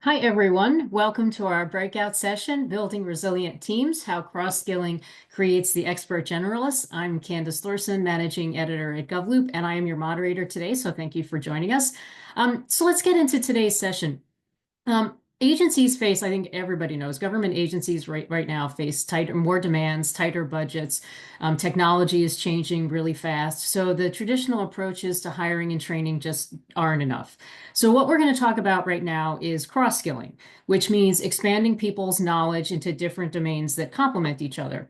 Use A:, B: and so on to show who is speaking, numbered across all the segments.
A: Hi, everyone. Welcome to our breakout session, Building Resilient Teams, How Cross-Skilling Creates the Expert Generalist. I'm Candace Thorson, Managing Editor at GovLoop, and I am your moderator today, so thank you for joining us. So let's get into today's session. Agencies face, I think everybody knows, government agencies right now face more demands, tighter budgets. Technology is changing really fast. So the traditional approaches to hiring and training just aren't enough. So what we're going to talk about right now is cross-skilling, which means expanding people's knowledge into different domains that complement each other.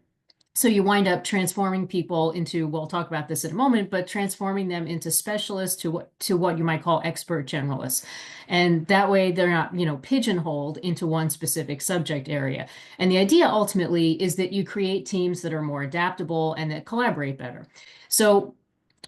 A: So you wind up transforming people into, we'll talk about this in a moment, but transforming them into specialists to what you might call expert generalists. And that way they're not, pigeonholed into one specific subject area. And the idea ultimately is that you create teams that are more adaptable and that collaborate better. So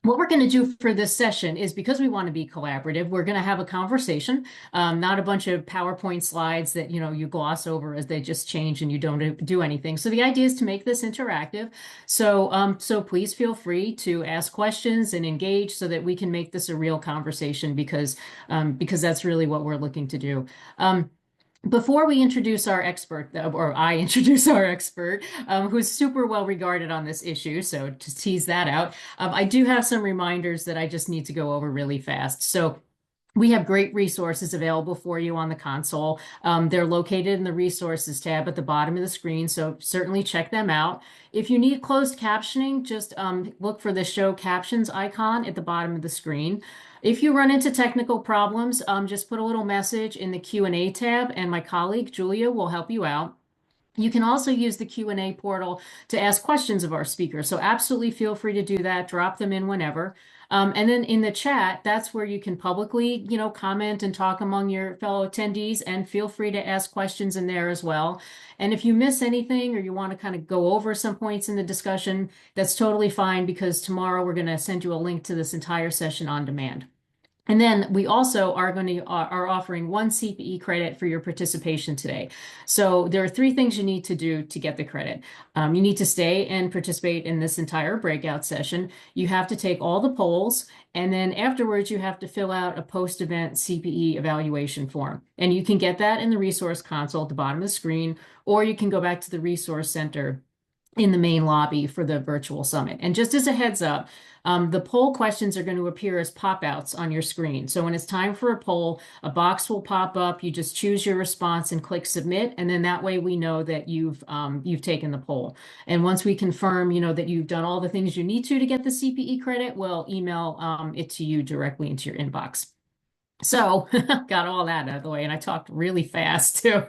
A: what we're going to do for this session is, because we want to be collaborative, we're going to have a conversation, not a bunch of PowerPoint slides that you gloss over as they just change and you don't do anything. So the idea is to make this interactive. So please feel free to ask questions and engage so that we can make this a real conversation, because that's really what we're looking to do. Before we introduce our expert, or I introduce our expert, who's super well regarded on this issue, so to tease that out, I do have some reminders that I just need to go over really fast. So we have great resources available for you on the console. They're located in the resources tab at the bottom of the screen, so certainly check them out. If you need closed captioning, just look for the show captions icon at the bottom of the screen. If you run into technical problems, just put a little message in the Q&A tab, and my colleague Julia will help you out. You can also use the Q&A portal to ask questions of our speakers. So absolutely feel free to do that. Drop them in whenever. And then in the chat, that's where you can publicly, comment and talk among your fellow attendees, and feel free to ask questions in there as well. And if you miss anything or you want to kind of go over some points in the discussion, that's totally fine, because tomorrow we're going to send you a link to this entire session on demand. And then we also are offering 1 CPE credit for your participation today. So there are 3 things you need to do to get the credit. You need to stay and participate in this entire breakout session. You have to take all the polls, and then afterwards you have to fill out a post-event CPE evaluation form. And you can get that in the resource console at the bottom of the screen, or you can go back to the resource center in the main lobby for the virtual summit. And just as a heads up, the poll questions are going to appear as pop-outs on your screen. So when it's time for a poll, a box will pop up. You just choose your response and click submit, and then that way we know that you've taken the poll. And once we confirm, that you've done all the things you need to get the CPE credit, we'll email it to you directly into your inbox. So got all that out of the way, and I talked really fast too.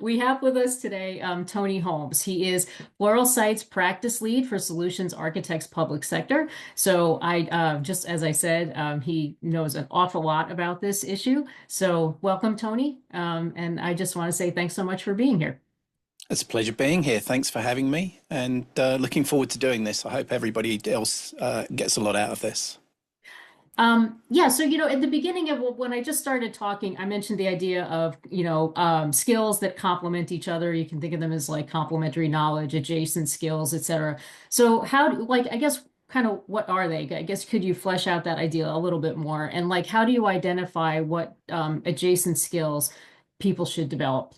A: We have with us today Tony Holmes. He is Pluralsight's practice lead for Solutions Architects Public Sector. So just as I said, he knows an awful lot about this issue. So welcome, Tony. And I just want to say thanks so much for being here.
B: It's a pleasure being here. Thanks for having me, and looking forward to doing this. I hope everybody else gets a lot out of this.
A: Yeah, so, at the beginning of when I just started talking, I mentioned the idea of, skills that complement each other. You can think of them as like complementary knowledge, adjacent skills, et cetera. So I guess, kind of what are they? I guess, could you flesh out that idea a little bit more? And how do you identify what adjacent skills people should develop?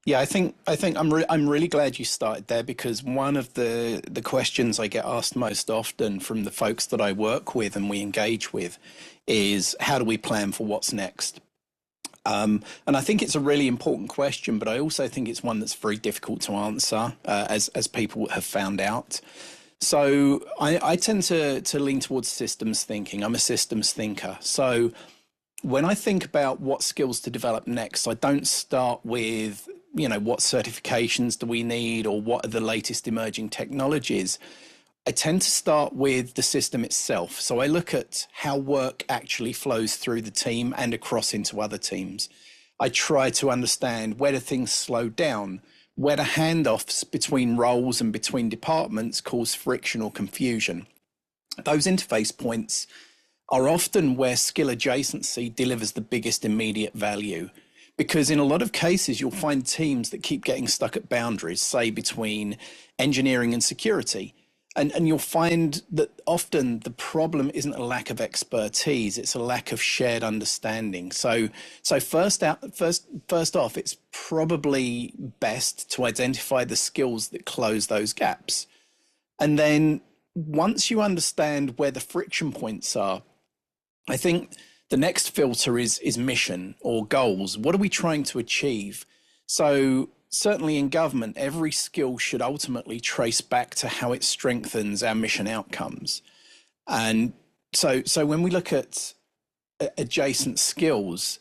B: Yeah, I think I'm really glad you started there, because one of the questions I get asked most often from the folks that I work with and we engage with is, how do we plan for what's next? And I think it's a really important question, but I also think it's one that's very difficult to answer, as people have found out. So I tend to lean towards systems thinking. I'm a systems thinker. So when I think about what skills to develop next, I don't start with, what certifications do we need, or what are the latest emerging technologies. I tend to start with the system itself. So I look at how work actually flows through the team and across into other teams. I try to understand, where do things slow down, where do handoffs between roles and between departments cause friction or confusion. Those interface points are often where skill adjacency delivers the biggest immediate value. Because in a lot of cases, you'll find teams that keep getting stuck at boundaries, say between engineering and security. And you'll find that often the problem isn't a lack of expertise, it's a lack of shared understanding. So first off, it's probably best to identify the skills that close those gaps. And then once you understand where the friction points are, I think the next filter is mission or goals. What are we trying to achieve? So certainly in government, every skill should ultimately trace back to how it strengthens our mission outcomes. And so when we look at adjacent skills,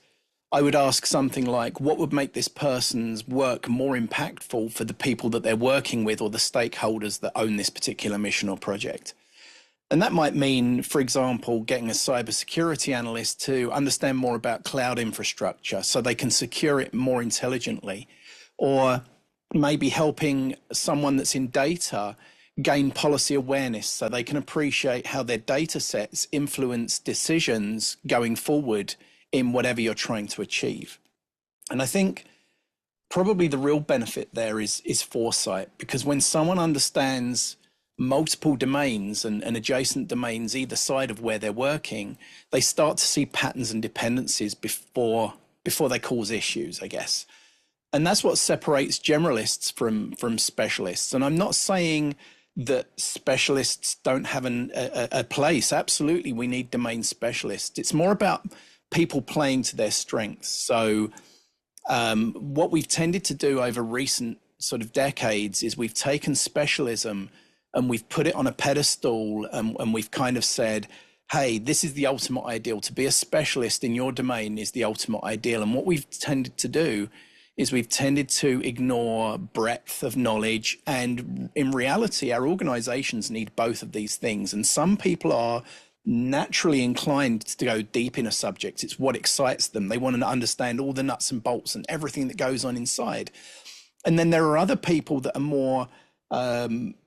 B: I would ask something like, what would make this person's work more impactful for the people that they're working with or the stakeholders that own this particular mission or project? And that might mean, for example, getting a cybersecurity analyst to understand more about cloud infrastructure so they can secure it more intelligently, or maybe helping someone that's in data gain policy awareness so they can appreciate how their data sets influence decisions going forward in whatever you're trying to achieve. And I think probably the real benefit there is foresight, because when someone understands multiple domains and adjacent domains either side of where they're working, they start to see patterns and dependencies before they cause issues, I guess. And that's what separates generalists from specialists. And I'm not saying that specialists don't have a place. Absolutely, we need domain specialists. It's more about people playing to their strengths. So what we've tended to do over recent sort of decades is we've taken specialism and we've put it on a pedestal, and we've kind of said, hey, this is the ultimate ideal. To be a specialist in your domain is the ultimate ideal. And what we've tended to do is we've tended to ignore breadth of knowledge. And in reality, our organizations need both of these things. And some people are naturally inclined to go deep in a subject. It's what excites them. They want to understand all the nuts and bolts and everything that goes on inside. And then there are other people that are more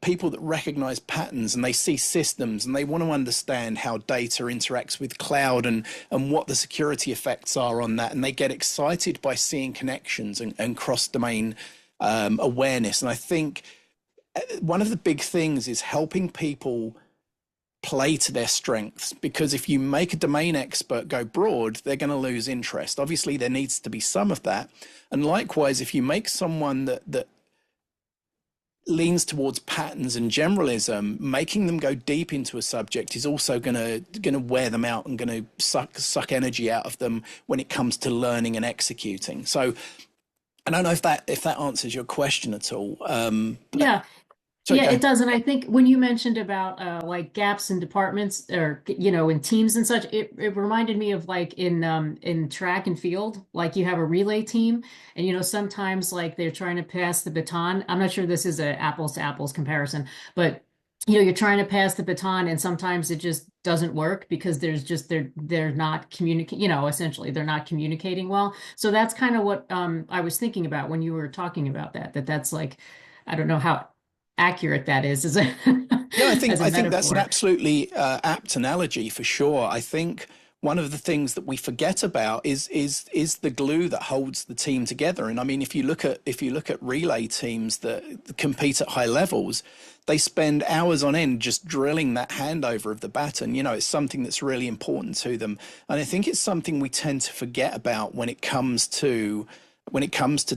B: people that recognize patterns, and they see systems, and they want to understand how data interacts with cloud and what the security effects are on that. And they get excited by seeing connections and cross-domain awareness. And I think one of the big things is helping people play to their strengths, because if you make a domain expert go broad, they're going to lose interest. Obviously, there needs to be some of that. And likewise, if you make someone that leans towards patterns and generalism, making them go deep into a subject is also going to wear them out and going to suck energy out of them when it comes to learning and executing. So I don't know if that answers your question at all.
A: Yeah.
B: So
A: Yeah, it does. And I think when you mentioned about like gaps in departments or in teams and such, it reminded me of like in track and field, like you have a relay team and sometimes like they're trying to pass the baton. I'm not sure this is a apples to apples comparison, but you're trying to pass the baton and sometimes it just doesn't work because they're not communicating, essentially they're not communicating well. So that's kind of what I was thinking about when you were talking about that's like I don't know how accurate that is as a
B: yeah,
A: as a
B: I think that's an
A: metaphor.
B: absolutely apt analogy for sure. I think one of the things that we forget about is the glue that holds the team together. And I mean, if you look at relay teams that compete at high levels, they spend hours on end just drilling that handover of the baton. It's something that's really important to them, and I think it's something we tend to forget about when it comes to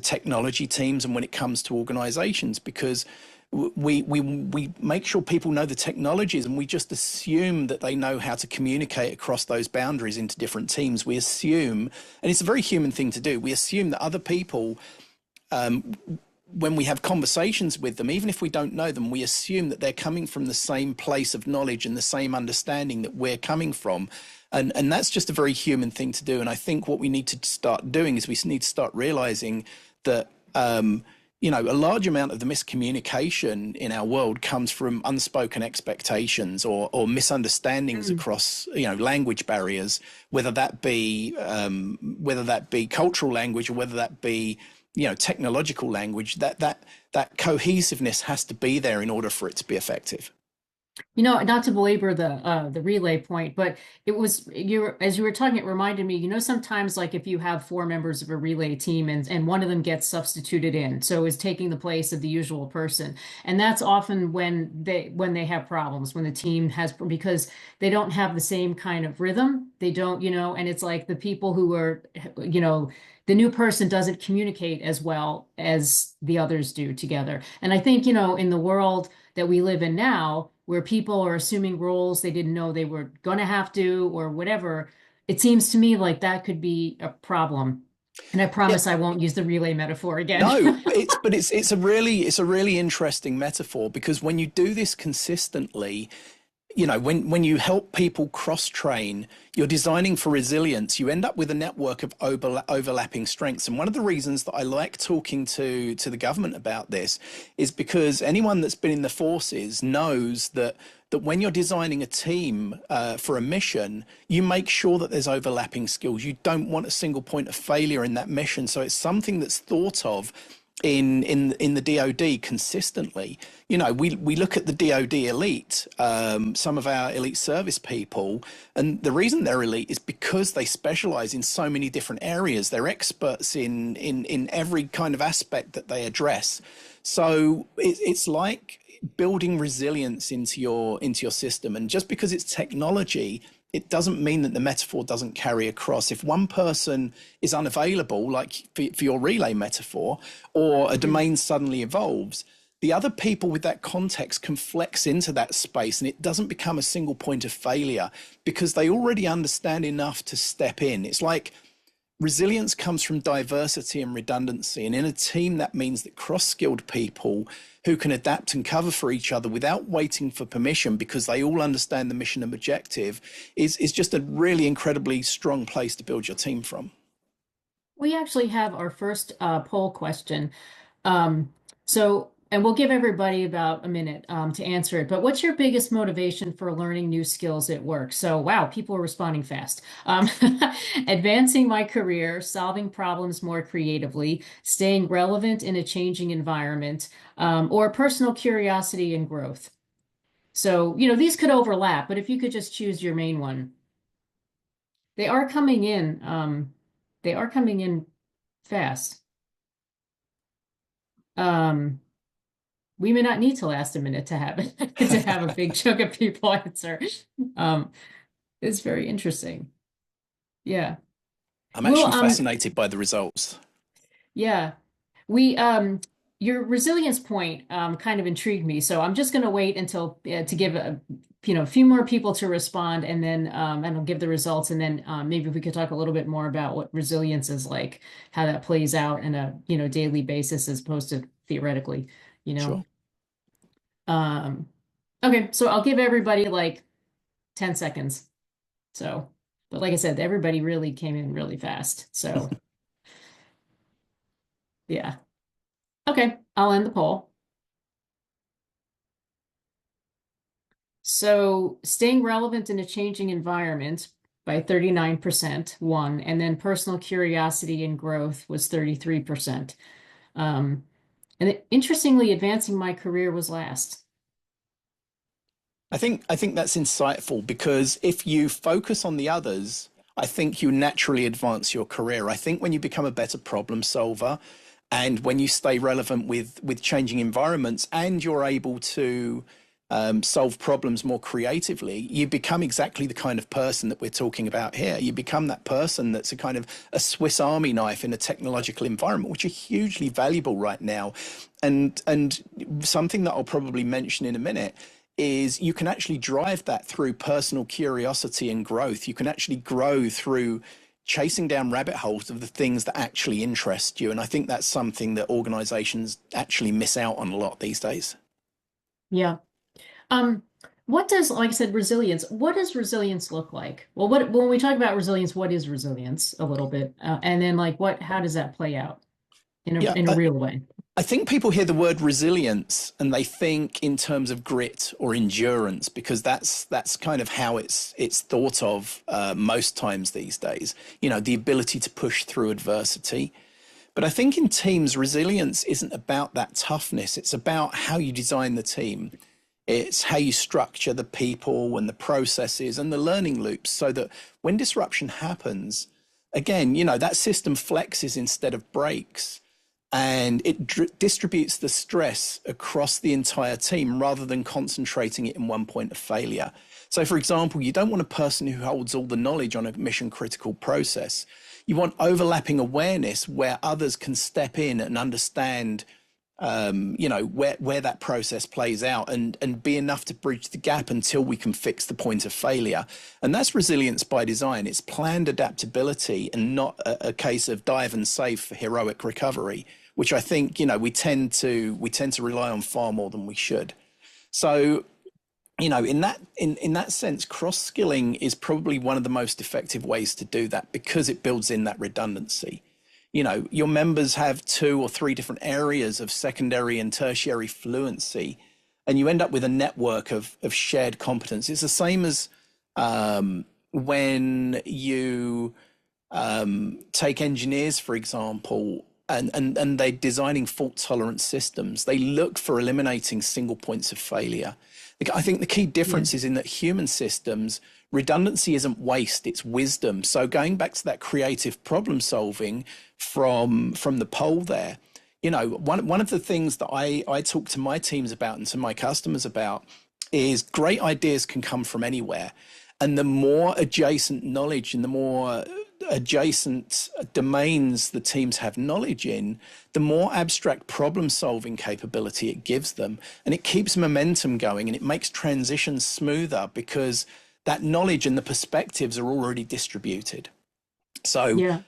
B: technology teams and when it comes to organizations, because we make sure people know the technologies and we just assume that they know how to communicate across those boundaries into different teams. We assume, and it's a very human thing to do, we assume that other people, when we have conversations with them, even if we don't know them, we assume that they're coming from the same place of knowledge and the same understanding that we're coming from. And that's just a very human thing to do. And I think what we need to start doing is we need to start realizing that a large amount of the miscommunication in our world comes from unspoken expectations or misunderstandings across, language barriers, whether that be cultural language or whether that be, technological language. That cohesiveness has to be there in order for it to be effective.
A: Not to belabor the relay point, but it was you as you were talking, it reminded me, sometimes like if you have four members of a relay team and one of them gets substituted in, so is taking the place of the usual person. And that's often when they have problems, when the team has because they don't have the same kind of rhythm. They don't, and it's like the people who are, the new person doesn't communicate as well as the others do together. And I think, in the world that we live in now, where people are assuming roles they didn't know they were going to have to, or whatever, it seems to me like that could be a problem. And I
B: Yeah,
A: promise I won't use the relay metaphor again.
B: no, it's a really interesting metaphor because when you do this consistently, when you help people cross train, you're designing for resilience. You end up with a network of overlapping strengths. And one of the reasons that I like talking to the government about this is because anyone that's been in the forces knows that when you're designing a team for a mission, you make sure that there's overlapping skills. You don't want a single point of failure in that mission. So it's something that's thought of in the DoD consistently. We look at the DoD elite, some of our elite service people, and the reason they're elite is because they specialize in so many different areas. They're experts in every kind of aspect that they address. So it's like building resilience into your system. And just because it's technology, it doesn't mean that the metaphor doesn't carry across. If one person is unavailable, like for your relay metaphor, or a domain suddenly evolves, the other people with that context can flex into that space and it doesn't become a single point of failure because they already understand enough to step in. It's like resilience comes from diversity and redundancy. And in a team, that means that cross-skilled people who can adapt and cover for each other without waiting for permission because they all understand the mission and objective is just a really incredibly strong place to build your team from.
A: We actually have our first poll question. Um, and we'll give everybody about a minute to answer it. But what's your biggest motivation for learning new skills at work? So, wow, people are responding fast. Advancing my career, solving problems more creatively, staying relevant in a changing environment, or personal curiosity and growth. So, these could overlap, but if you could just choose your main one. They are coming in. They are coming in fast. Um, we may not need to last a minute to have to have a big chunk of people answer. Um, it's very interesting. Yeah.
B: I'm
A: Well,
B: actually fascinated by the results.
A: yeah. We your resilience point kind of intrigued me, so I'm just going to wait until to give a few more people to respond, and then and I'll give the results, and then maybe we could talk a little bit more about what resilience is like, how that plays out in a daily basis as opposed to theoretically, you know.
B: Sure.
A: Um, okay, so I'll give everybody like 10 seconds. So, but like I said, everybody really came in really fast. So, yeah. Okay, I'll end the poll. So, staying relevant in a changing environment by 39% won, and then personal curiosity and growth was 33%. Interestingly, advancing my career was last.
B: I think that's insightful because if you focus on the others, I think you naturally advance your career. I think when you become a better problem solver and when you stay relevant with changing environments and you're able to solve problems more creatively, you become exactly the kind of person that we're talking about here. You become that person that's a kind of a Swiss Army knife in a technological environment, which are hugely valuable right now. And something that I'll probably mention in a minute is you can actually drive that through personal curiosity and growth. You can actually grow through chasing down rabbit holes of the things that actually interest you. And I think that's something that organizations actually miss out on a lot these days.
A: Yeah. Um, what does, like I said, resilience, what does resilience look like? Well, when we talk about resilience, what is resilience a little bit? And then how does that play out
B: Yeah,
A: in a real way?
B: I think people hear the word resilience and they think in terms of grit or endurance because that's kind of how it's thought of most times these days. The ability to push through adversity. But I think in teams, resilience isn't about that toughness. It's about how you design the team. It's how you structure the people and the processes and the learning loops so that when disruption happens, again, that system flexes instead of breaks, and it distributes the stress across the entire team rather than concentrating it in one point of failure. So, for example, you don't want a person who holds all the knowledge on a mission critical process. You want overlapping awareness where others can step in and understand where that process plays out, and be enough to bridge the gap until we can fix the point of failure. And that's resilience by design. It's planned adaptability and not a case of dive and save for heroic recovery, which I think, we tend to rely on far more than we should. So, in that sense, cross-skilling is probably one of the most effective ways to do that, because it builds in that redundancy. Your members have 2 or 3 different areas of secondary and tertiary fluency, and you end up with a network of shared competence. It's the same as when you take engineers, for example, and they're designing fault tolerant systems. They look for eliminating single points of failure. I think the key difference is in that human systems, redundancy isn't waste, it's wisdom. So going back to that creative problem solving from the poll there, one of the things that I talk to my teams about and to my customers about is great ideas can come from anywhere. And the more adjacent knowledge and the more adjacent domains the teams have knowledge in, the more abstract problem solving capability it gives them. And it keeps momentum going, and it makes transitions smoother because that knowledge and the perspectives are already distributed. So
A: Yeah.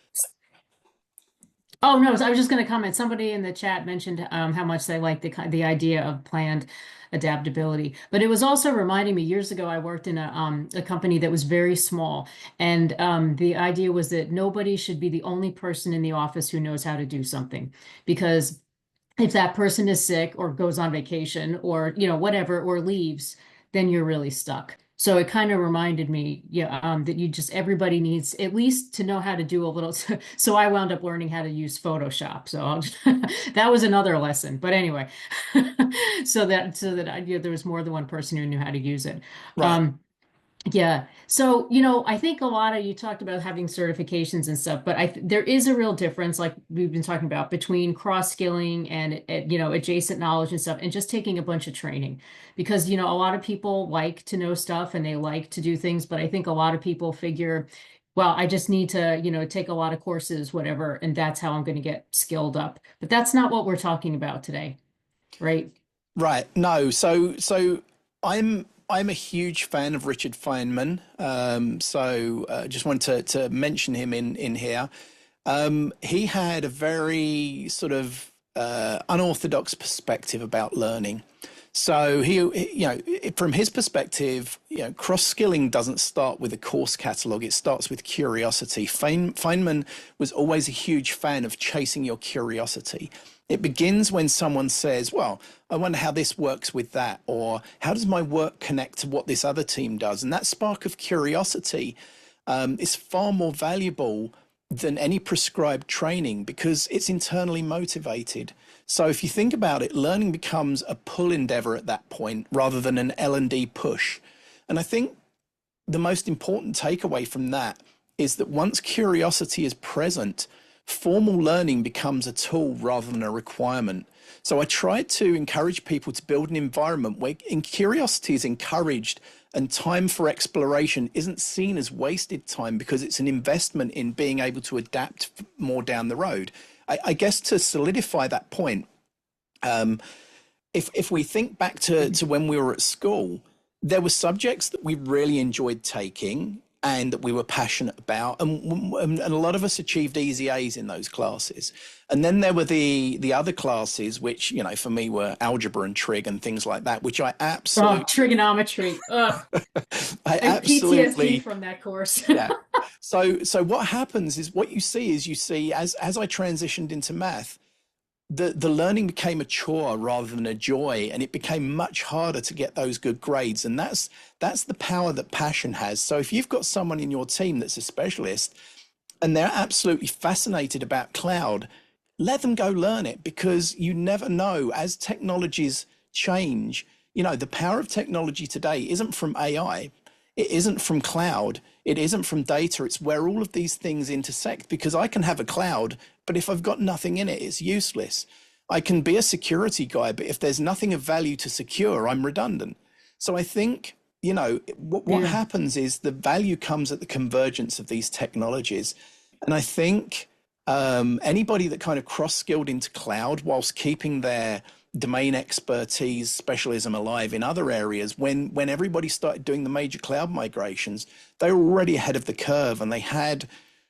A: Oh no, so I was just going to comment. Somebody in the chat mentioned how much they like the idea of planned adaptability, but it was also reminding me, years ago I worked in a company that was very small, and the idea was that nobody should be the only person in the office who knows how to do something, because if that person is sick or goes on vacation or whatever, or leaves, then you're really stuck. So it kind of reminded me, yeah, that everybody needs at least to know how to do a little. So I wound up learning how to use Photoshop. So that was another lesson. But anyway, there was more than one person who knew how to use it.
B: right.
A: Um, yeah. So, I think a lot of you talked about having certifications and stuff, but there is a real difference, like we've been talking about, between cross-skilling and, adjacent knowledge and stuff, and just taking a bunch of training. Because, a lot of people like to know stuff and they like to do things, but I think a lot of people figure, well, I just need to, take a lot of courses, whatever, and that's how I'm going to get skilled up. But that's not what we're talking about today, right?
B: Right. No. So I'm a huge fan of Richard Feynman. Just wanted to mention him in here. He had a very sort of unorthodox perspective about learning. So from his perspective, cross-skilling doesn't start with a course catalog. It starts with curiosity. Feynman was always a huge fan of chasing your curiosity. It begins when someone says, well, I wonder how this works with that, or how does my work connect to what this other team does? And that spark of curiosity is far more valuable than any prescribed training because it's internally motivated. So if you think about it, learning becomes a pull endeavor at that point rather than an L&D push. And I think the most important takeaway from that is that once curiosity is present, formal learning becomes a tool rather than a requirement. So I try to encourage people to build an environment where curiosity is encouraged and time for exploration isn't seen as wasted time because it's an investment in being able to adapt more down the road. I guess to solidify that point, if we think back to when we were at school, there were subjects that we really enjoyed taking and that we were passionate about, and a lot of us achieved easy A's in those classes. And then there were the other classes, which for me were algebra and trig and things like that, which I absolutely
A: trigonometry. Ugh.
B: I
A: And
B: absolutely
A: PTSD from that course.
B: yeah. So what happens is what you see as I transitioned into math, the learning became a chore rather than a joy, and it became much harder to get those good grades. And that's the power that passion has. So if you've got someone in your team that's a specialist and they're absolutely fascinated about cloud, let them go learn it, because you never know, as technologies change, the power of technology today isn't from AI. It isn't from cloud. It isn't from data. It's where all of these things intersect, because I can have a cloud, but if I've got nothing in it, it's useless. I can be a security guy, but if there's nothing of value to secure, I'm redundant. So I think, what
A: Yeah.
B: happens is the value comes at the convergence of these technologies. And I think anybody that kind of cross-skilled into cloud whilst keeping their domain expertise, specialism alive in other areas, when everybody started doing the major cloud migrations, they were already ahead of the curve, and they had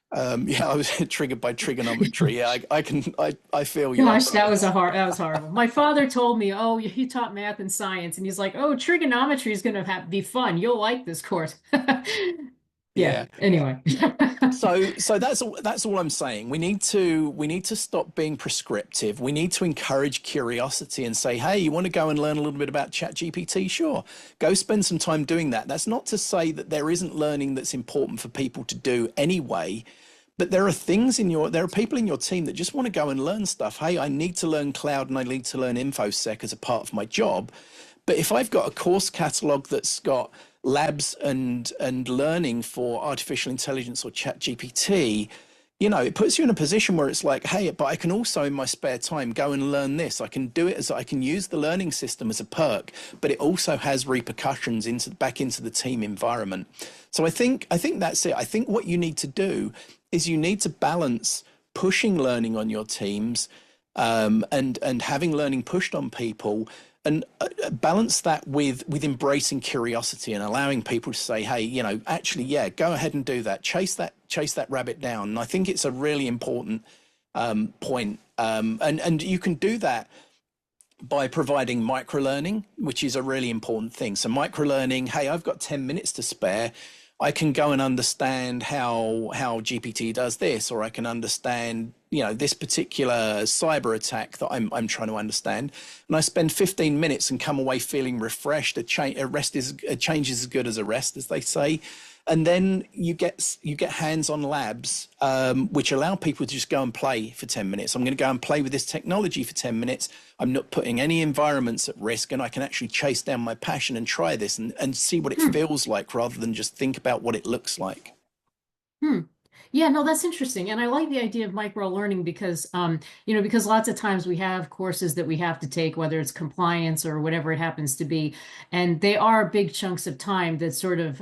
B: I was triggered by trigonometry. Yeah, I feel you.
A: Gosh, that was horrible. My father told me, "Oh, he taught math and science," and he's like, "Oh, trigonometry is going to be fun. You'll like this course." Yeah.
B: Yeah.
A: Anyway.
B: So that's all I'm saying. We need to stop being prescriptive. We need to encourage curiosity and say, hey, you want to go and learn a little bit about ChatGPT? Sure. Go spend some time doing that. That's not to say that there isn't learning that's important for people to do anyway. But there are people in your team that just want to go and learn stuff. Hey, I need to learn cloud and I need to learn InfoSec as a part of my job. But if I've got a course catalog that's got labs and learning for artificial intelligence or chat GPT, it puts you in a position where it's like, hey, but I can also in my spare time go and learn this. I can do it as I can use the learning system as a perk, but it also has repercussions back into the team environment. So I think that's it. I think what you need to do is you need to balance pushing learning on your teams, and having learning pushed on people, and balance that with embracing curiosity and allowing people to say, hey, actually, yeah, go ahead and do that, chase that rabbit down. And I think it's a really important point, and you can do that by providing microlearning, which is a really important thing. So microlearning, hey, I've got 10 minutes to spare. I can go and understand how GPT does this, or I can understand, this particular cyber attack that I'm trying to understand. And I spend 15 minutes and come away feeling refreshed. A change is as good as a rest, as they say. And then you get hands-on labs, which allow people to just go and play for 10 minutes. I'm going to go and play with this technology for 10 minutes. I'm not putting any environments at risk, and I can actually chase down my passion and try this and see what it feels like, rather than just think about what it looks like.
A: Hmm. Yeah, no, that's interesting. And I like the idea of micro learning because, because lots of times we have courses that we have to take, whether it's compliance or whatever it happens to be, and they are big chunks of time that sort of,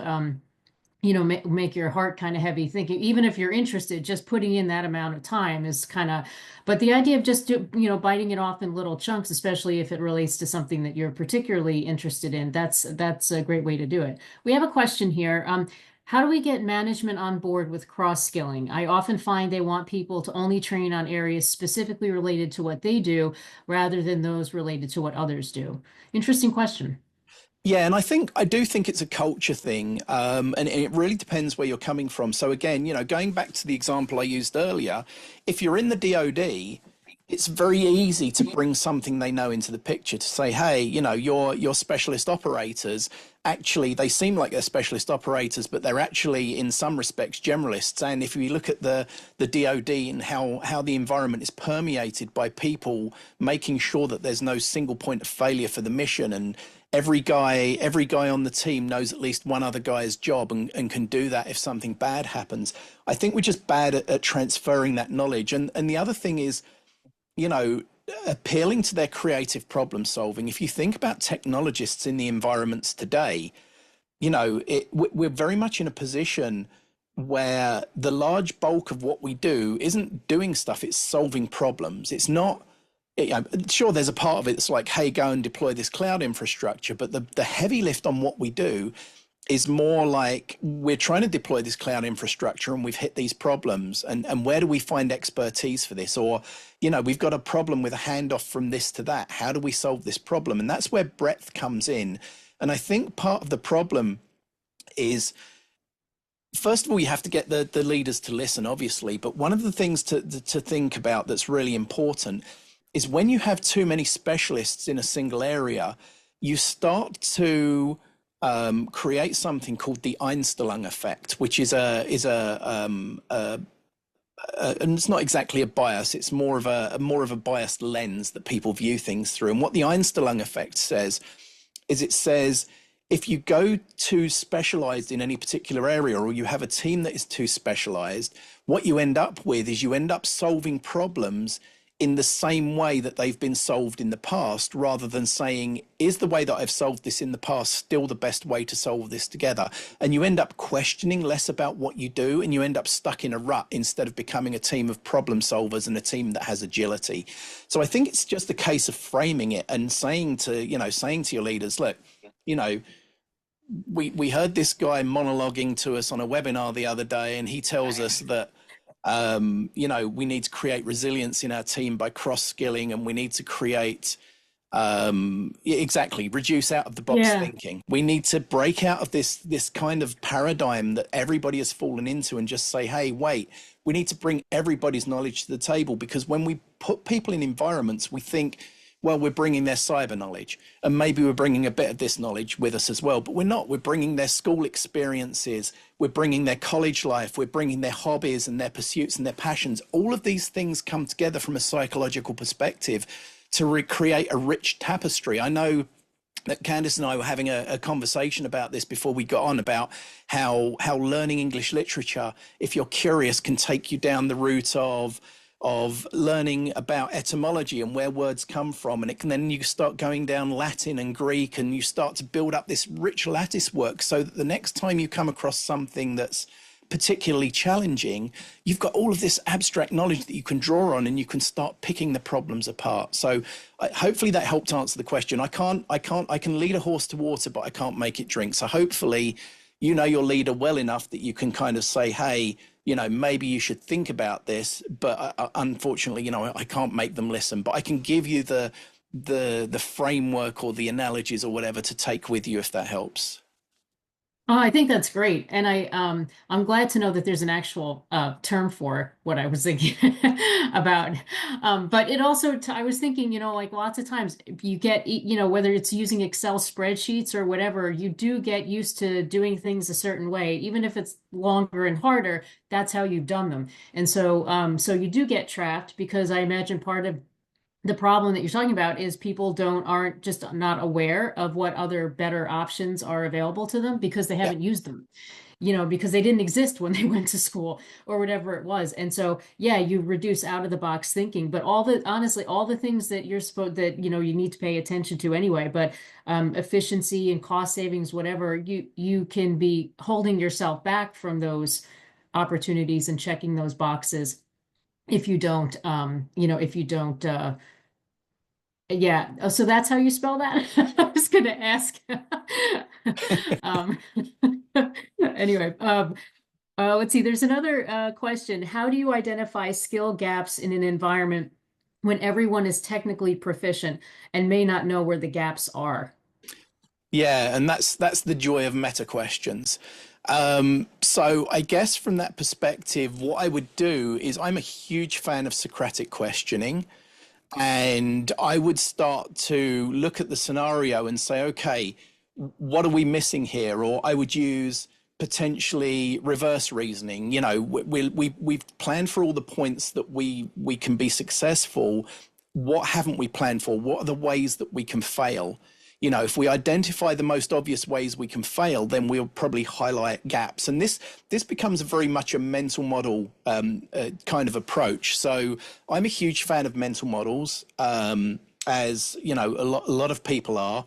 A: make your heart kind of heavy thinking, even if you're interested, just putting in that amount of time is kind of, but the idea of just, biting it off in little chunks, especially if it relates to something that you're particularly interested in, that's a great way to do it. We have a question here. How do we get management on board with cross-skilling? I often find they want people to only train on areas specifically related to what they do rather than those related to what others do. Interesting question.
B: Yeah, and I do think it's a culture thing, and it really depends where you're coming from. So again, going back to the example I used earlier, if you're in the DoD, it's very easy to bring something they know into the picture, to say, hey, your specialist operators, actually they seem like they're specialist operators, but they're actually in some respects generalists. And if we look at the DoD and how the environment is permeated by people making sure that there's no single point of failure for the mission, and every guy on the team knows at least one other guy's job, and can do that if something bad happens. I think we're just bad at transferring that knowledge. And the other thing is, appealing to their creative problem solving. If you think about technologists in the environments today, we're very much in a position where the large bulk of what we do isn't doing stuff, it's solving problems. It's not, sure, there's a part of it that's like, hey, go and deploy this cloud infrastructure, but the heavy lift on what we do is more like, we're trying to deploy this cloud infrastructure and we've hit these problems, and where do we find expertise for this? Or, we've got a problem with a handoff from this to that. How do we solve this problem? And that's where breadth comes in. And I think part of the problem is, first of all, you have to get the leaders to listen, obviously. But one of the things to think about that's really important is, when you have too many specialists in a single area, you start to create something called the Einstellung effect, which is and it's not exactly a bias. It's more of a biased lens that people view things through. And what the Einstellung effect says is it says, if you go too specialized in any particular area, or you have a team that is too specialized, what you end up with is you end up solving problems in the same way that they've been solved in the past, rather than saying, is the way that I've solved this in the past still the best way to solve this together? And you end up questioning less about what you do, and you end up stuck in a rut instead of becoming a team of problem solvers and a team that has agility. So I think it's just a case of framing it and saying to, saying to your leaders, look, you know, we heard this guy monologuing to us on a webinar the other day, and he tells us that we need to create resilience in our team by cross-skilling, and we need to create exactly reduce out of the box
A: Yeah.
B: thinking. We need to break out of this kind of paradigm that everybody has fallen into and just say, hey, wait, we need to bring everybody's knowledge to the table, because when we put people in environments, we think, well, we're bringing their cyber knowledge, and maybe we're bringing a bit of this knowledge with us as well, but we're not. We're bringing their school experiences, we're bringing their college life, we're bringing their hobbies and their pursuits and their passions. All of these things come together from a psychological perspective to recreate a rich tapestry. I know that Candice and I were having a conversation about this before we got on, about how learning English literature, if you're curious, can take you down the route of learning about etymology and where words come from, and then you start going down Latin and Greek, and you start to build up this rich lattice work, so that the next time you come across something that's particularly challenging, you've got all of this abstract knowledge that you can draw on, and you can start picking the problems apart. So hopefully that helped answer the question. I can lead a horse to water, but I can't make it drink. So hopefully you know your leader well enough that you can kind of say, hey, maybe you should think about this, but unfortunately, I can't make them listen, but I can give you the framework or the analogies or whatever to take with you, if that helps.
A: Oh, I think that's great. And I'm glad to know that there's an actual term for what I was thinking about. But it also, I was thinking, like lots of times you get, whether it's using Excel spreadsheets or whatever, you do get used to doing things a certain way, even if it's longer and harder, that's how you've done them. And so you do get trapped, because I imagine part of the problem that you're talking about is people aren't just not aware of what other better options are available to them, because they
B: Yeah.
A: haven't used them, because they didn't exist when they went to school or whatever it was. And so, yeah, you reduce out of the box thinking, but honestly, all the things that you're supposed that, you need to pay attention to anyway, but efficiency and cost savings, whatever, you can be holding yourself back from those opportunities and checking those boxes if you don't, if you don't, yeah. Oh, so that's how you spell that? I was gonna ask. Um, anyway, let's see. There's another question. How do you identify skill gaps in an environment when everyone is technically proficient and may not know where the gaps are?
B: Yeah, and that's the joy of meta questions. So I guess from that perspective, what I would do is, I'm a huge fan of Socratic questioning. And I would start to look at the scenario and say, okay, what are we missing here? Or I would use potentially reverse reasoning. We've planned for all the points that we can be successful. What haven't we planned for? What are the ways that we can fail? If we identify the most obvious ways we can fail, then we'll probably highlight gaps. And this becomes very much a mental model kind of approach. So I'm a huge fan of mental models, as a lot of people are.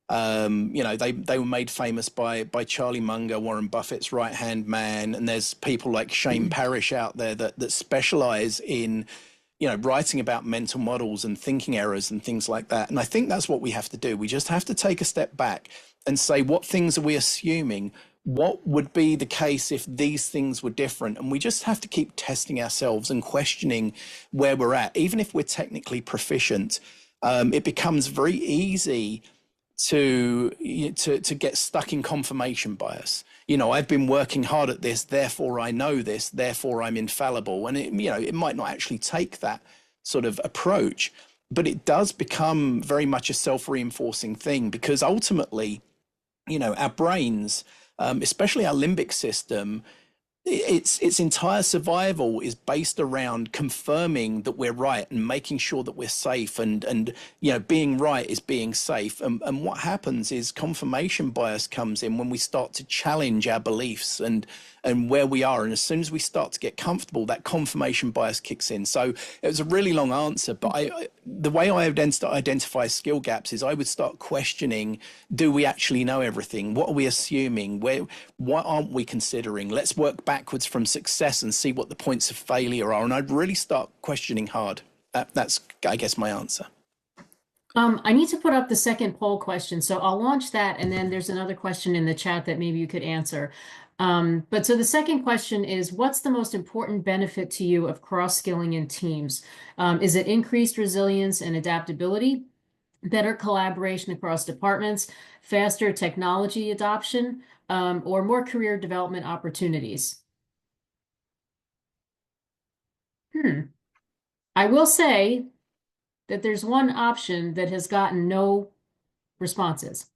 B: They were made famous by Charlie Munger, Warren Buffett's right hand man, and there's people like Shane Parrish out there that specialize in writing about mental models and thinking errors and things like that. And I think that's what we have to do. We just have to take a step back and say, what things are we assuming? What would be the case if these things were different? And we just have to keep testing ourselves and questioning where we're at. Even if we're technically proficient, it becomes very easy to get stuck in confirmation bias. I've been working hard at this, therefore I know this, therefore I'm infallible. And it might not actually take that sort of approach, but it does become very much a self-reinforcing thing, because ultimately, our brains, especially our limbic system, its entire survival is based around confirming that we're right and making sure that we're safe, and being right is being safe. And what happens is confirmation bias comes in when we start to challenge our beliefs and where we are, and as soon as we start to get comfortable, that confirmation bias kicks in. So it was a really long answer, but the way I identify skill gaps is I would start questioning: do we actually know everything? What are we assuming? What aren't we considering? Let's work backwards from success and see what the points of failure are. And I'd really start questioning hard. That's, I guess, my answer.
A: I need to put up the second poll question, so I'll launch that, and then there's another question in the chat that maybe you could answer. But so the second question is, what's the most important benefit to you of cross-skilling in teams? Is it increased resilience and adaptability, better collaboration across departments, faster technology adoption, or more career development opportunities? I will say that there's one option that has gotten no responses.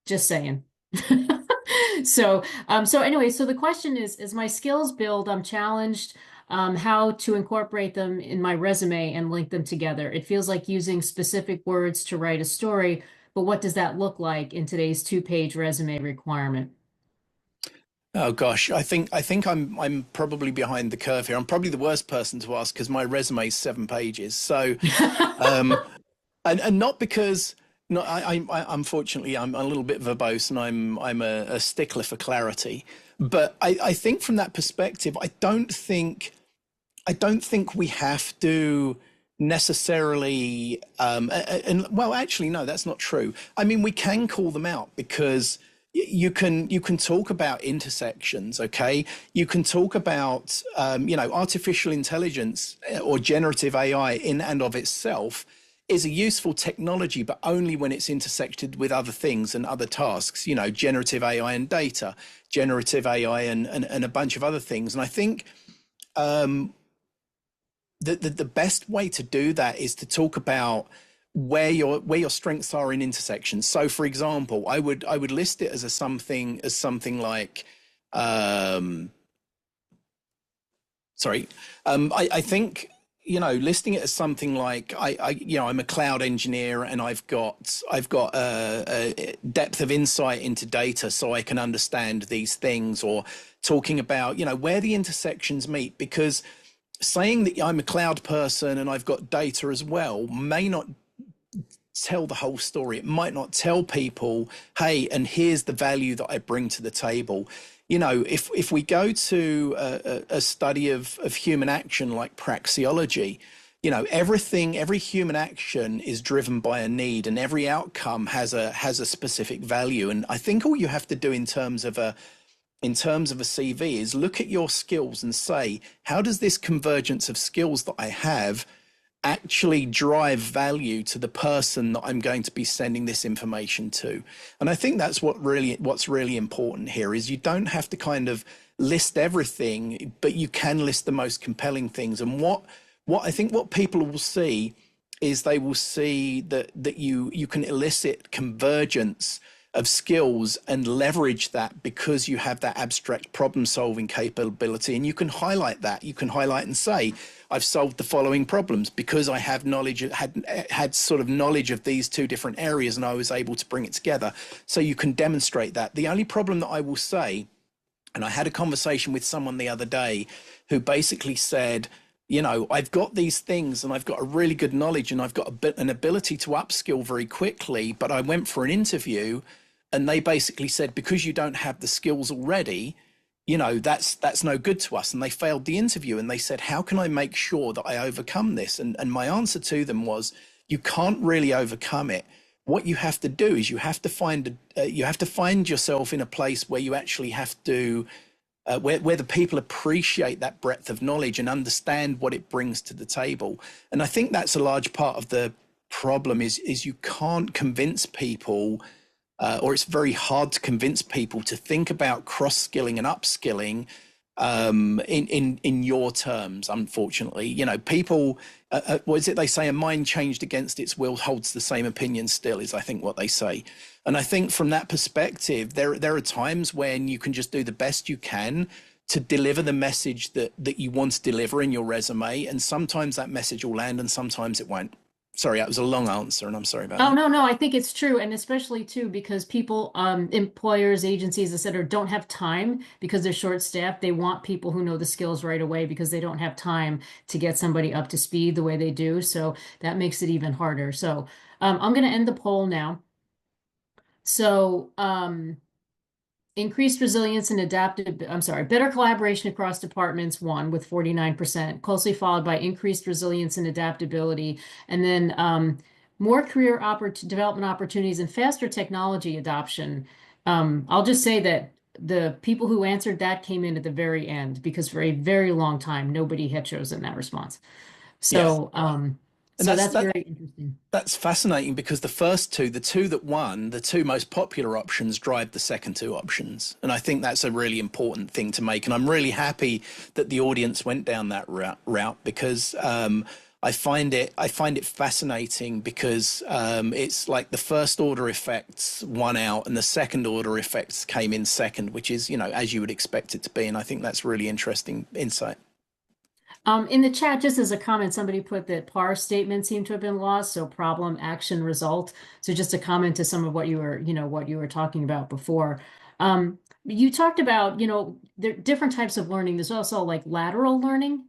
A: Just saying. So anyway, so the question is, as my skills build, I'm challenged how to incorporate them in my resume and link them together. It feels like using specific words to write a story, but what does that look like in today's 2-page resume requirement?
B: Oh gosh, I think I'm probably behind the curve here. I'm probably the worst person to ask because my resume is 7 pages. So um, and not because no, unfortunately I'm a little bit verbose and I'm a stickler for clarity. But I think from that perspective, I don't think we have to necessarily and well, actually no, that's not true. I mean, we can call them out because you can talk about intersections. Okay, you can talk about artificial intelligence or generative AI in and of itself is a useful technology, but only when it's intersected with other things and other tasks, generative AI and data, generative AI and a bunch of other things. And I think the best way to do that is to talk about where your strengths are in intersections. So, for example, I would list it as something like, sorry, I think listing it as something like I'm a cloud engineer and I've got a depth of insight into data so I can understand these things, or talking about where the intersections meet, because saying that I'm a cloud person and I've got data as well may not tell the whole story. It might not tell people, hey, and here's the value that I bring to the table. If we go to a study of human action like praxeology, every human action is driven by a need, and every outcome has a specific value. And I think all you have to do in terms of a CV is look at your skills and say, how does this convergence of skills that I have actually drive value to the person that I'm going to be sending this information to? And I think that's what's really important here is you don't have to kind of list everything, but you can list the most compelling things. And what I think what people will see is they will see that you can elicit convergence of skills and leverage that because you have that abstract problem solving capability, and you can highlight that. You can highlight and say, I've solved the following problems because I have had sort of knowledge of these two different areas and I was able to bring it together. So you can demonstrate that. The only problem that I will say, and I had a conversation with someone the other day who basically said, I've got these things and I've got a really good knowledge and I've got an ability to upskill very quickly, but I went for an interview and they basically said, because you don't have the skills already, that's no good to us. And they failed the interview, and they said, how can I make sure that I overcome this? And my answer to them was, you can't really overcome it. What you have to do is you have to find yourself in a place where you actually have to where the people appreciate that breadth of knowledge and understand what it brings to the table. And I think that's a large part of the problem is you can't convince people, or it's very hard to convince people to think about cross-skilling and upskilling in your terms. Unfortunately, people. What is it they say? A mind changed against its will holds the same opinion still. Is I think what they say, and I think from that perspective, there are times when you can just do the best you can to deliver the message that you want to deliver in your resume, and sometimes that message will land, and sometimes it won't. Sorry, that was a long answer, and I'm sorry about
A: Oh,
B: that.
A: no, no, I think it's true. And especially too, because people, employers, agencies, et cetera, don't have time because they're short-staffed. They want people who know the skills right away because they don't have time to get somebody up to speed the way they do. So that makes it even harder. So I'm going to end the poll now. So increased resilience and adaptive, I'm sorry, better collaboration across departments won with 49%, closely followed by increased resilience and adaptability. And then more career development opportunities and faster technology adoption. I'll just say that the people who answered that came in at the very end because for a very long time, nobody had chosen that response.
B: Yeah,
A: So,
B: and
A: so that's very interesting.
B: that's fascinating because the first two, the two that won, the two most popular options drive the second two options. And I think that's a really important thing to make. And I'm really happy that the audience went down that route because I find it fascinating because it's like the first order effects won out and the second order effects came in second, which is, as you would expect it to be. And I think that's really interesting insight.
A: In the chat, just as a comment, somebody put that PAR statements seem to have been lost, so problem, action, result. So just a comment to some of what you were talking about before. You talked about, there are different types of learning. There's also like lateral learning.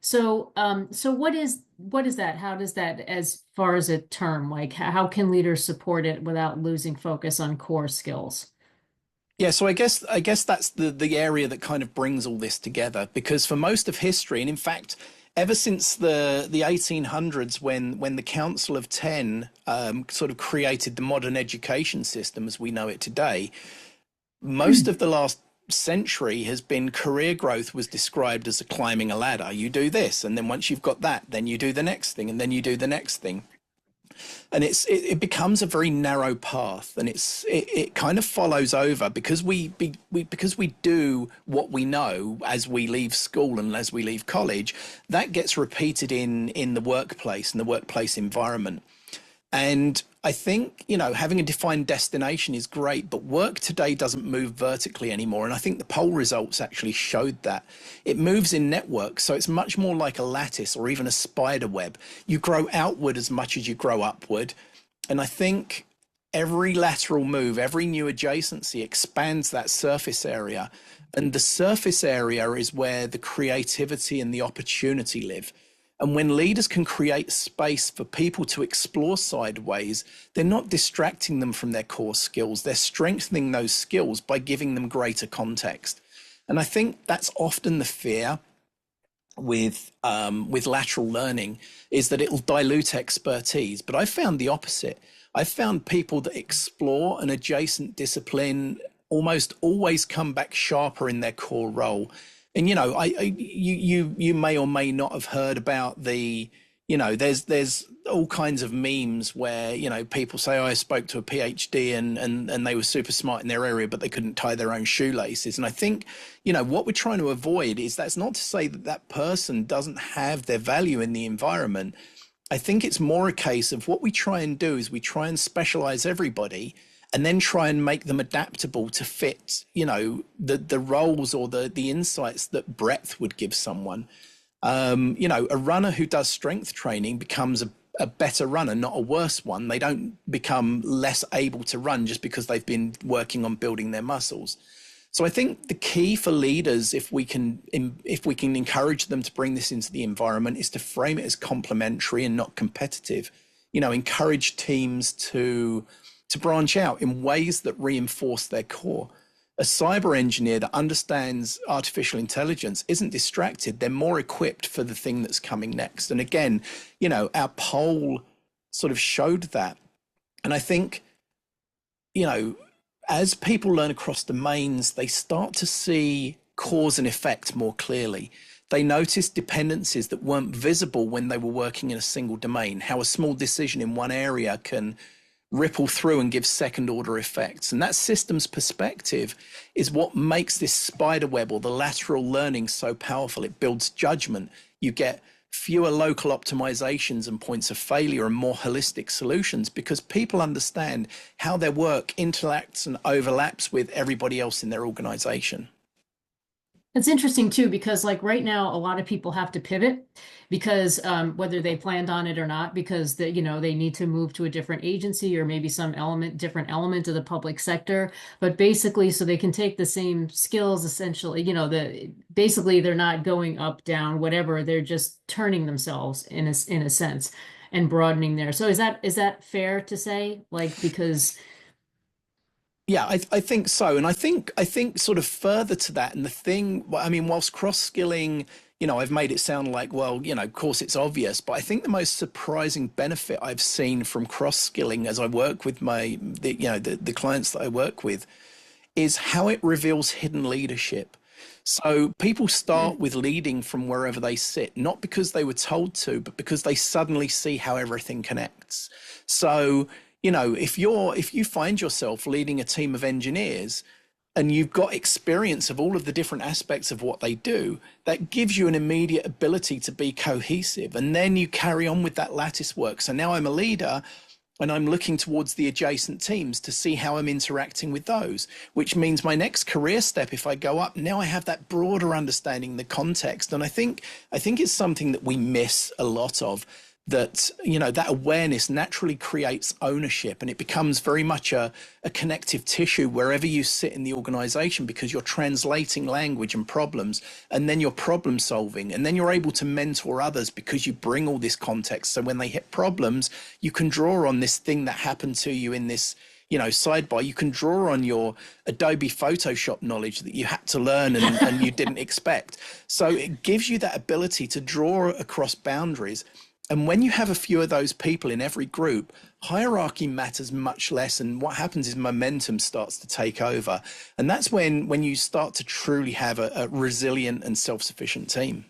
A: So what is that? How does that, as far as a term, like how can leaders support it without losing focus on core skills?
B: Yeah, so I guess that's the area that kind of brings all this together because for most of history, and in fact, ever since the 1800s when the Council of Ten sort of created the modern education system as we know it today, most of the last century has been career growth was described as a climbing a ladder. You do this, and then once you've got that, then you do the next thing, and then you do the next thing, and it becomes a very narrow path, and it kind of follows over because because we do what we know as we leave school and as we leave college, that gets repeated in the workplace and the workplace environment. And I think, having a defined destination is great, but work today doesn't move vertically anymore. And I think the poll results actually showed that. It moves in networks, so it's much more like a lattice or even a spider web. You grow outward as much as you grow upward. And I think every lateral move, every new adjacency expands that surface area. And the surface area is where the creativity and the opportunity live. And when leaders can create space for people to explore sideways, they're not distracting them from their core skills. They're strengthening those skills by giving them greater context. And I think that's often the fear with lateral learning is that it'll dilute expertise. But I found the opposite. I found people that explore an adjacent discipline almost always come back sharper in their core role. And you may or may not have heard about there's all kinds of memes where people say, oh, I spoke to a PhD and they were super smart in their area, but they couldn't tie their own shoelaces. And I think what we're trying to avoid is that's not to say that that person doesn't have their value in the environment. I think it's more a case of what we try and do is we try and specialize everybody and then try and make them adaptable to fit, the roles or the insights that breadth would give someone. A runner who does strength training becomes a better runner, not a worse one. They don't become less able to run just because they've been working on building their muscles. So I think the key for leaders, if we can encourage them to bring this into the environment, is to frame it as complementary and not competitive. Encourage teams to branch out in ways that reinforce their core. A cyber engineer that understands artificial intelligence isn't distracted. They're more equipped for the thing that's coming next. And again, our poll sort of showed that. And I think, as people learn across domains, they start to see cause and effect more clearly. They notice dependencies that weren't visible when they were working in a single domain, how a small decision in one area can ripple through and give second order effects. And that systems perspective is what makes this spider web or the lateral learning so powerful. It builds judgment. You get fewer local optimizations and points of failure and more holistic solutions because people understand how their work interacts and overlaps with everybody else in their organization.
A: It's interesting too, because like right now, a lot of people have to pivot because whether they planned on it or not, because they need to move to a different agency or maybe some different element of the public sector. But basically, so they can take the same skills essentially, basically they're not going up, down, whatever. They're just turning themselves in a sense and broadening there. So is that fair to say? Like because
B: Yeah, I think so. And I think sort of further to that, and the thing, I mean, whilst cross-skilling, I've made it sound like, well, of course it's obvious, but I think the most surprising benefit I've seen from cross-skilling as I work with the clients that I work with is how it reveals hidden leadership. So people start with leading from wherever they sit, not because they were told to, but because they suddenly see how everything connects. So, if you find yourself leading a team of engineers and you've got experience of all of the different aspects of what they do, that gives you an immediate ability to be cohesive. And then you carry on with that lattice work. So now I'm a leader and I'm looking towards the adjacent teams to see how I'm interacting with those, which means my next career step, if I go up, now I have that broader understanding, the context. And I think it's something that we miss a lot of, that that awareness naturally creates ownership, and it becomes very much a connective tissue wherever you sit in the organization, because you're translating language and problems, and then you're problem solving, and then you're able to mentor others because you bring all this context. So when they hit problems, you can draw on this thing that happened to you in this sidebar. You can draw on your Adobe Photoshop knowledge that you had to learn and you didn't expect. So it gives you that ability to draw across boundaries. And when you have a few of those people in every group, hierarchy matters much less. And what happens is momentum starts to take over. And that's when you start to truly have a resilient and self-sufficient team.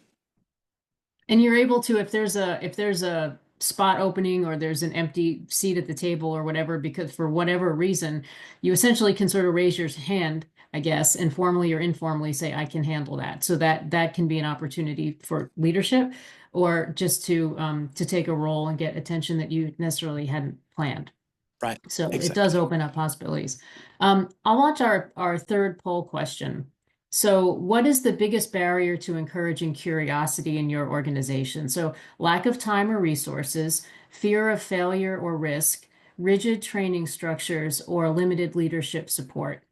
A: And you're able to, if there's a spot opening or there's an empty seat at the table or whatever, because for whatever reason, you essentially can sort of raise your hand, I guess, and formally or informally say, I can handle that. So that can be an opportunity for leadership or just to take a role and get attention that you necessarily hadn't planned.
B: Right.
A: So it does
B: Exactly.
A: open up possibilities. I'll launch our third poll question. So, what is the biggest barrier to encouraging curiosity in your organization? So, lack of time or resources, fear of failure or risk, rigid training structures, or limited leadership support.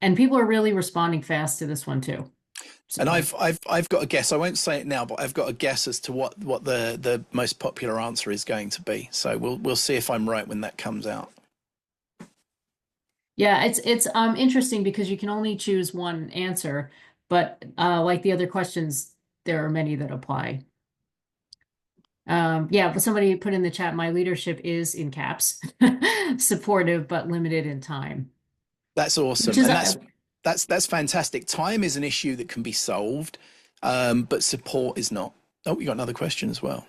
A: And people are really responding fast to this one too.
B: And
A: So,
B: I've got a guess. I won't say it now, but I've got a guess as to what the most popular answer is going to be. So we'll see if I'm right when that comes out.
A: yeah, it's interesting because you can only choose one answer, but like the other questions, there are many that apply. Yeah, but somebody put in the chat, my leadership is in caps, supportive but limited in time,
B: That's
A: which
B: awesome,
A: is
B: and that's fantastic. Time is an issue that can be solved, but support is not. Oh, you got another question as well.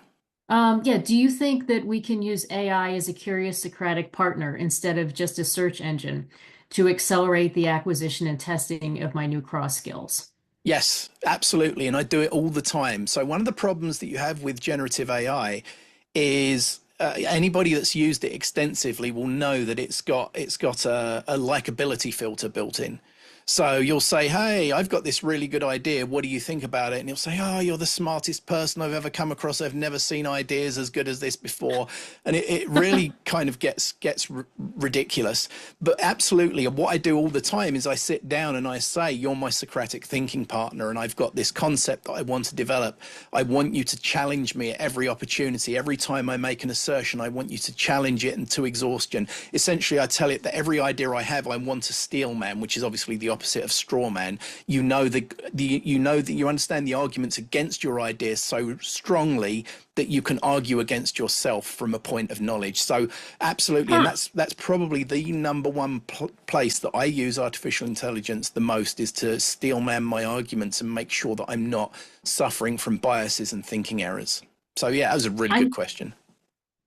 A: yeah. Do you think that we can use AI as a curious Socratic partner instead of just a search engine to accelerate the acquisition and testing of my new cross skills?
B: Yes, absolutely. And I do it all the time. So one of the problems that you have with generative AI is anybody that's used it extensively will know that it's got a likability filter built in. So you'll say, "Hey, I've got this really good idea. What do you think about it?" And he'll say, "Oh, you're the smartest person I've ever come across. I've never seen ideas as good as this before." And it really kind of gets ridiculous. But absolutely, what I do all the time is I sit down and I say, "You're my Socratic thinking partner, and I've got this concept that I want to develop. I want you to challenge me at every opportunity. Every time I make an assertion, I want you to challenge it and to exhaustion." Essentially, I tell it that every idea I have, I want to steel man, which is obviously the opposite of straw man. You understand the arguments against your ideas so strongly that you can argue against yourself from a point of knowledge. So absolutely, and
A: Huh.
B: that's probably the number one place that I use artificial intelligence the most, is to steel man my arguments and make sure that I'm not suffering from biases and thinking errors. So yeah, that was a really good
A: I'm
B: question.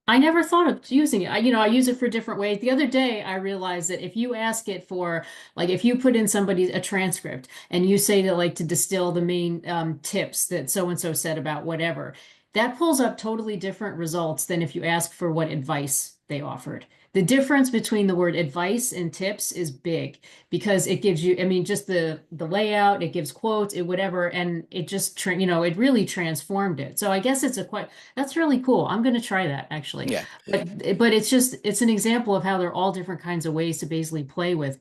A: I never thought of using it. I use it for different ways. The other day, I realized that if you ask it for, like, if you put in somebody's a transcript and you say to like to distill the main tips that so and so said about whatever, that pulls up totally different results than if you ask for what advice they offered. The difference between the word advice and tips is big because it gives you, I mean, just the layout, it gives quotes, it whatever, and it just it really transformed it. So I guess it's a quite that's really cool. I'm going to try that actually.
B: Yeah.
A: But it's an example of how there are all different kinds of ways to basically play with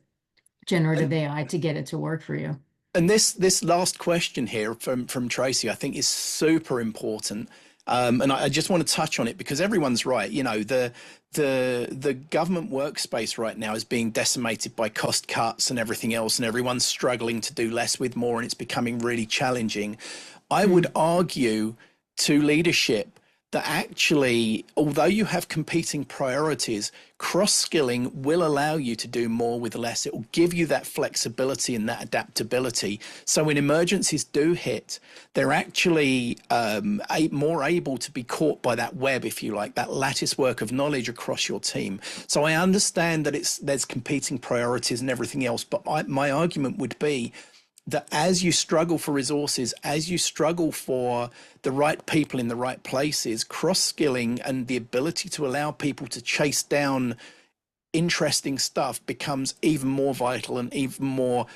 A: generative
B: And
A: AI to get it to work for you.
B: And this last question here from Tracy, I think, is super important. And I just want to touch on it because everyone's right. You know, the government workspace right now is being decimated by cost cuts and everything else, and everyone's struggling to do less with more, and it's becoming really challenging. I would
A: Mm,
B: argue to leadership that actually, although you have competing priorities, cross skilling will allow you to do more with less. It will give you that flexibility and that adaptability. So when emergencies do hit, they're actually more able to be caught by that web, if you like, that lattice work of knowledge across your team. So I understand that there's competing priorities and everything else, but my argument would be that as you struggle for resources, as you struggle for the right people in the right places, cross skilling and the ability to allow people to chase down interesting stuff becomes even more vital and even more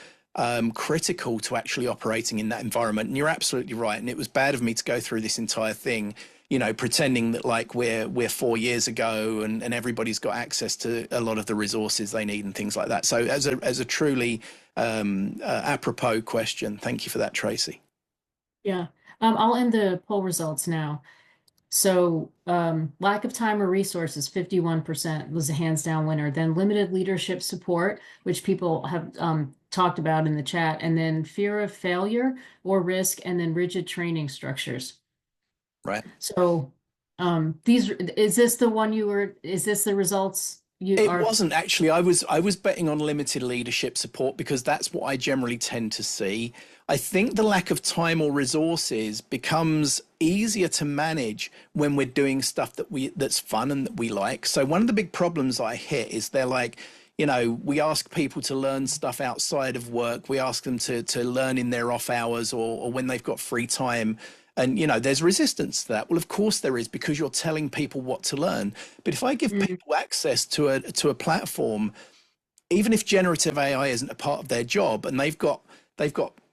B: critical to actually operating in that environment. And you're absolutely right. And it was bad of me to go through this entire thing, you know, pretending that like we're 4 years ago and everybody's got access to a lot of the resources they need and things like that. So as a truly apropos question, thank you for that, Tracy.
A: yeah. I'll end the poll results now. So, lack of time or resources, 51% was a hands down winner. Then limited leadership support, which people have talked about in the chat, and then fear of failure or risk, and then rigid training structures.
B: Right.
A: So, is this the one is this the results you
B: It
A: are?
B: wasn't actually. I was betting on limited leadership support because that's what I generally tend to see. I think the lack of time or resources becomes easier to manage when we're doing stuff that's fun and that we like. So one of the big problems I hit is they're like, you know, we ask people to learn stuff outside of work. We ask them to learn in their off hours or when they've got free time. And, you know, there's resistance to that. Well, of course there is because you're telling people what to learn. But if I give
A: Mm,
B: people access to a platform, even if generative AI isn't a part of their job, and they've got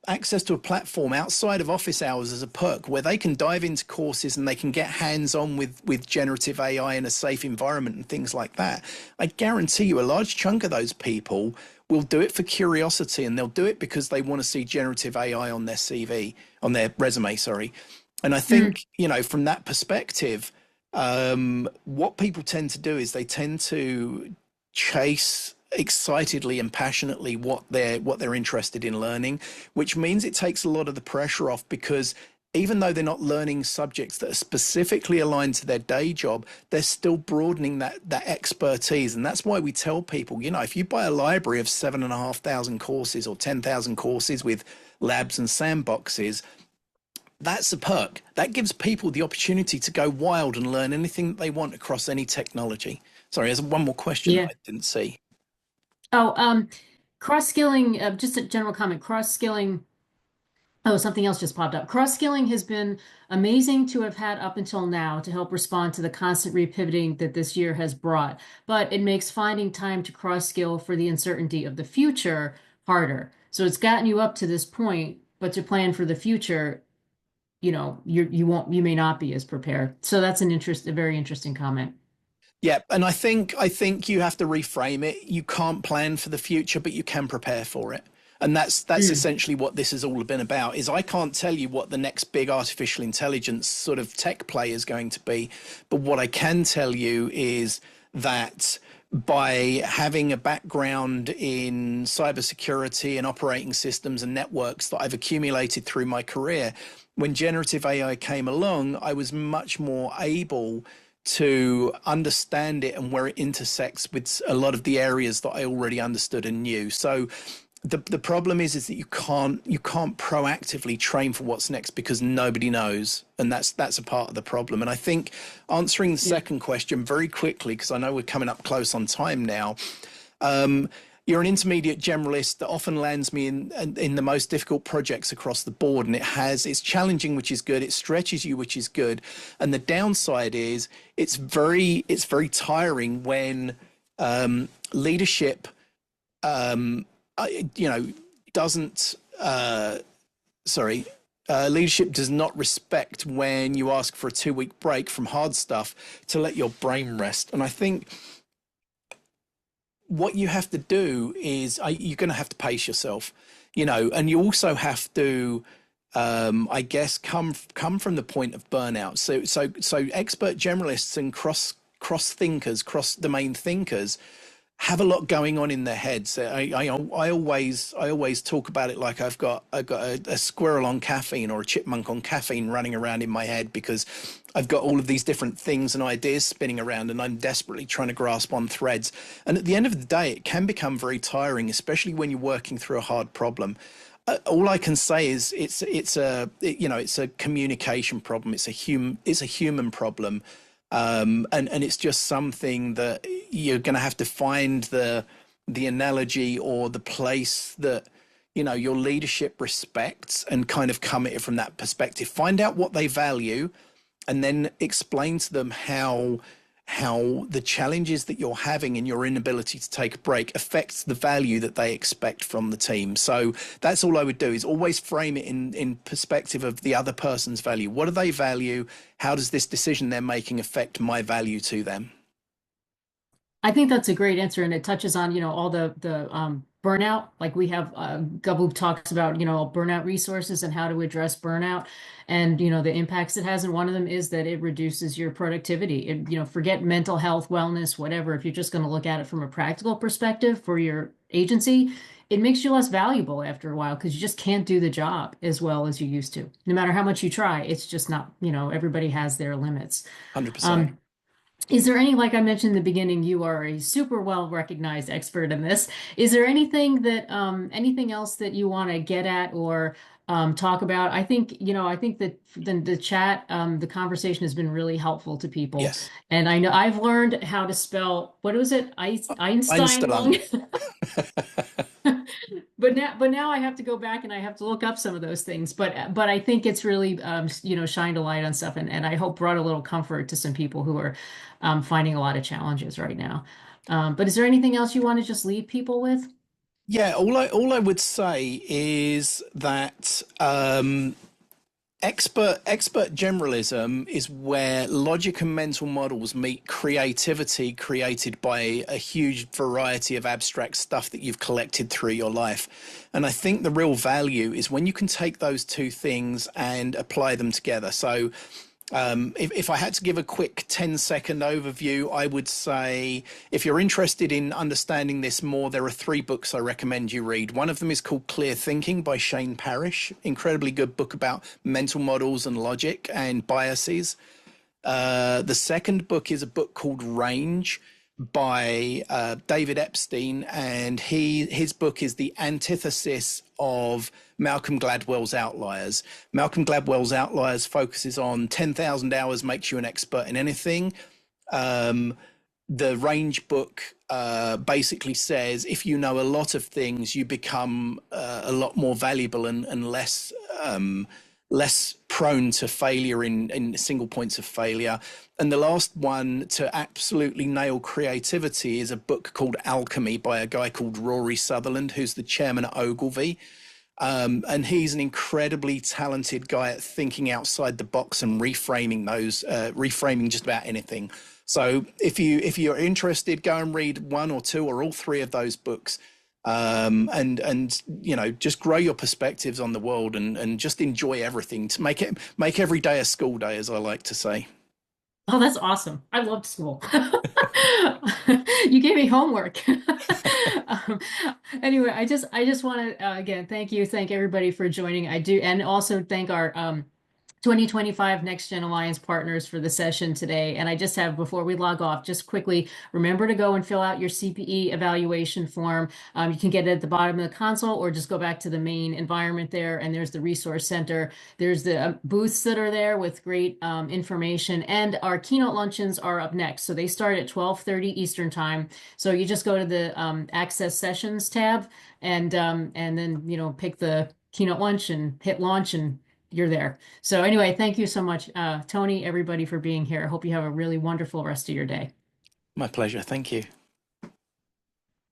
B: access to a platform outside of office hours as a perk where they can dive into courses and they can get hands on with generative AI in a safe environment and things like that. I guarantee you a large chunk of those people will do it for curiosity and they'll do it because they want to see generative AI on their CV, on their resume, sorry. And I
A: mm,
B: think, you know, from that perspective, what people tend to do is they tend to chase excitedly and passionately what they're interested in learning, which means it takes a lot of the pressure off because even though they're not learning subjects that are specifically aligned to their day job, they're still broadening that expertise. And that's why we tell people, you know, if you buy a library of 7,500 courses or 10,000 courses with labs and sandboxes, that's a perk. That gives people the opportunity to go wild and learn anything that they want across any technology. Sorry, there's one more question that
A: yeah.
B: I didn't see.
A: Oh, cross-skilling, just a general comment, cross-skilling. Oh, something else just popped up. Cross-skilling has been amazing to have had up until now to help respond to the constant repivoting that this year has brought. But it makes finding time to cross-skill for the uncertainty of the future harder. So it's gotten you up to this point, but to plan for the future, you may not be as prepared. So that's a very interesting comment.
B: Yeah, and I think you have to reframe it. You can't plan for the future, but you can prepare for it. And that's
A: Mm,
B: essentially what this has all been about. Is I can't tell you what the next big artificial intelligence sort of tech play is going to be, but what I can tell you is that by having a background in cybersecurity and operating systems and networks that I've accumulated through my career, when generative AI came along, I was much more able to understand it and where it intersects with a lot of the areas that I already understood and knew. So the problem is that you can't proactively train for what's next because nobody knows, and that's a part of the problem. And I think answering the
A: Yeah.
B: second question very quickly, because I know we're coming up close on time now. um, you're an intermediate generalist that often lands me in the most difficult projects across the board, and it's challenging, which is good. It stretches you, which is good. And the downside is it's very tiring when leadership you know doesn't sorry leadership does not respect when you ask for a 2 week break from hard stuff to let your brain rest. And I think what you have to do is you're going to have to pace yourself, and you also have to, I guess, come from the point of burnout. So expert generalists and cross thinkers, cross domain thinkers have a lot going on in their heads. I always talk about it like I've got a squirrel on caffeine or a chipmunk on caffeine running around in my head, because I've got all of these different things and ideas spinning around, and I'm desperately trying to grasp on threads. And at the end of the day, it can become very tiring, especially when you're working through a hard problem. All I can say is it's a communication problem. It's a human problem, and it's just something that you're going to have to find the analogy or the place that your leadership respects, and kind of come at it from that perspective. Find out what they value, and then explain to them how the challenges that you're having and your inability to take a break affects the value that they expect from the team. So that's all I would do, is always frame it in perspective of the other person's value. What do they value? How does this decision they're making affect my value to them?
A: I think that's a great answer, and it touches on, all the burnout. Like we have Gaboo talks about, burnout resources and how to address burnout, and the impacts it has. And one of them is that it reduces your productivity. Forget mental health, wellness, whatever. If you're just going to look at it from a practical perspective for your agency, it makes you less valuable after a while because you just can't do the job as well as you used to. No matter how much you try, it's just not. Everybody has their limits.
B: 100%.
A: Um, is there any, like I mentioned in the beginning, you are a super well recognized expert in this. Is there anything else that you want to get at or talk about? I think that the chat, the conversation has been really helpful to people.
B: Yes.
A: And I know I've learned how to spell, what was it? Einstein wrong.
B: Einstellung.
A: But now I have to go back and I have to look up some of those things. But I think it's really shined a light on stuff, and I hope brought a little comfort to some people who are finding a lot of challenges right now. But is there anything else you want to just leave people with?
B: Yeah, all I would say is that expert generalism is where logic and mental models meet creativity created by a huge variety of abstract stuff that you've collected through your life. And I think the real value is when you can take those two things and apply them together. So if I had to give a quick 10-second overview, I would say if you're interested in understanding this more, there are three books I recommend you read. One of them is called Clear Thinking by Shane Parrish. Incredibly good book about mental models and logic and biases. The second book is a book called Range by David Epstein, and his book is the antithesis of Malcolm Gladwell's Outliers. Malcolm Gladwell's Outliers focuses on 10,000 hours makes you an expert in anything. The Range book basically says if you know a lot of things, you become a lot more valuable and less prone to failure in single points of failure. And the last one to absolutely nail creativity is a book called Alchemy by a guy called Rory Sutherland, who's the chairman at Ogilvy. And he's an incredibly talented guy at thinking outside the box and reframing just about anything. So if you're interested, go and read one or two or all three of those books, and just grow your perspectives on the world, and just enjoy everything, to make every day a school day, as I like to say.
A: Oh, that's awesome. I loved school. You gave me homework. Um, anyway, I just want to again thank everybody for joining. I do, and also thank our 2025 NextGen Alliance partners for the session today. And I just have, before we log off, just quickly remember to go and fill out your CPE evaluation form. You can get it at the bottom of the console or just go back to the main environment there. And there's the resource center. There's the booths that are there with great information. And our keynote luncheons are up next. So they start at 12:30 Eastern time. So you just go to the Access Sessions tab and then, pick the keynote lunch and hit launch and you're there. So anyway, thank you so much, Tony, everybody for being here. I hope you have a really wonderful rest of your day.
B: My pleasure. Thank you.